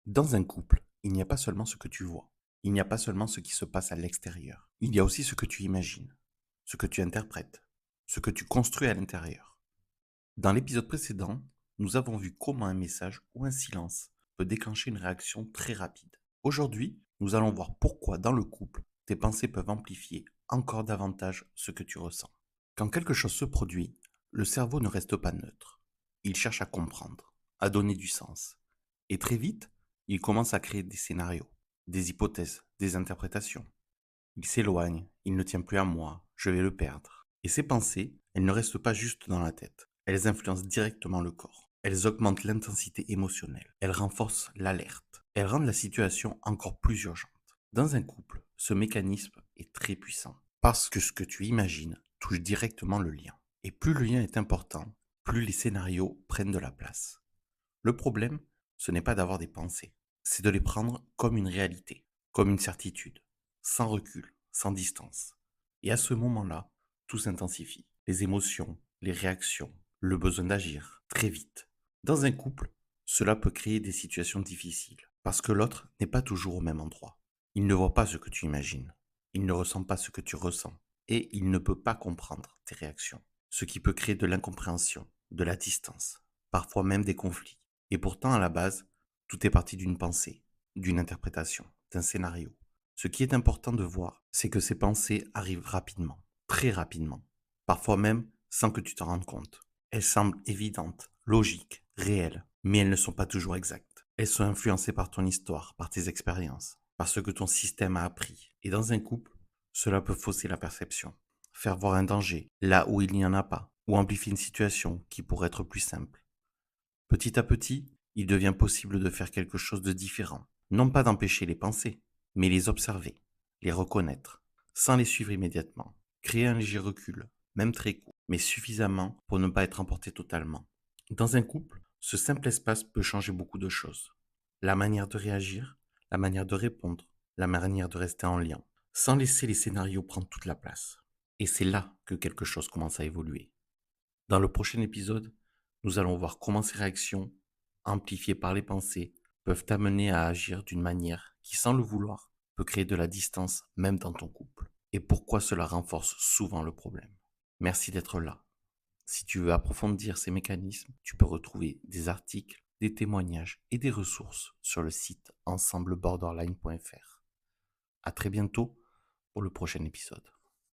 Dans un couple, il n'y a pas seulement ce que tu vois, il n'y a pas seulement ce qui se passe à l'extérieur, il y a aussi ce que tu imagines, ce que tu interprètes, ce que tu construis à l'intérieur. Dans l'épisode précédent, nous avons vu comment un message ou un silence peut déclencher une réaction très rapide. Aujourd'hui, nous allons voir pourquoi dans le couple, tes pensées peuvent amplifier encore davantage ce que tu ressens. Quand quelque chose se produit, le cerveau ne reste pas neutre. Il cherche à comprendre, à donner du sens. Et très vite, il commence à créer des scénarios, des hypothèses, des interprétations. Il s'éloigne, il ne tient plus à moi, je vais le perdre. Et ces pensées, elles ne restent pas juste dans la tête. Elles influencent directement le corps. Elles augmentent l'intensité émotionnelle. Elles renforcent l'alerte. Elles rendent la situation encore plus urgente. Dans un couple, ce mécanisme est très puissant. Parce que ce que tu imagines touche directement le lien. Et plus le lien est important, plus les scénarios prennent de la place. Le problème, ce n'est pas d'avoir des pensées, c'est de les prendre comme une réalité, comme une certitude, sans recul, sans distance. Et à ce moment-là, tout s'intensifie. Les émotions, les réactions, le besoin d'agir, très vite. Dans un couple, cela peut créer des situations difficiles, parce que l'autre n'est pas toujours au même endroit. Il ne voit pas ce que tu imagines, il ne ressent pas ce que tu ressens, et il ne peut pas comprendre tes réactions, ce qui peut créer de l'incompréhension, de la distance, parfois même des conflits. Et pourtant, à la base, tout est parti d'une pensée, d'une interprétation, d'un scénario. Ce qui est important de voir, c'est que ces pensées arrivent rapidement, très rapidement, parfois même sans que tu t'en rendes compte. Elles semblent évidentes, logiques, réelles, mais elles ne sont pas toujours exactes. Elles sont influencées par ton histoire, par tes expériences, par ce que ton système a appris. Et dans un couple, cela peut fausser la perception, faire voir un danger là où il n'y en a pas, ou amplifier une situation qui pourrait être plus simple. Petit à petit, il devient possible de faire quelque chose de différent. Non pas d'empêcher les pensées, mais les observer, les reconnaître, sans les suivre immédiatement. Créer un léger recul, même très court, mais suffisamment pour ne pas être emporté totalement. Dans un couple, ce simple espace peut changer beaucoup de choses. La manière de réagir, la manière de répondre, la manière de rester en lien, sans laisser les scénarios prendre toute la place. Et c'est là que quelque chose commence à évoluer. Dans le prochain épisode, nous allons voir comment ces réactions, amplifiées par les pensées, peuvent t'amener à agir d'une manière qui, sans le vouloir, peut créer de la distance même dans ton couple. Et pourquoi cela renforce souvent le problème. Merci d'être là. Si tu veux approfondir ces mécanismes, tu peux retrouver des articles, des témoignages et des ressources sur le site ensembleborderline.fr. À très bientôt pour le prochain épisode.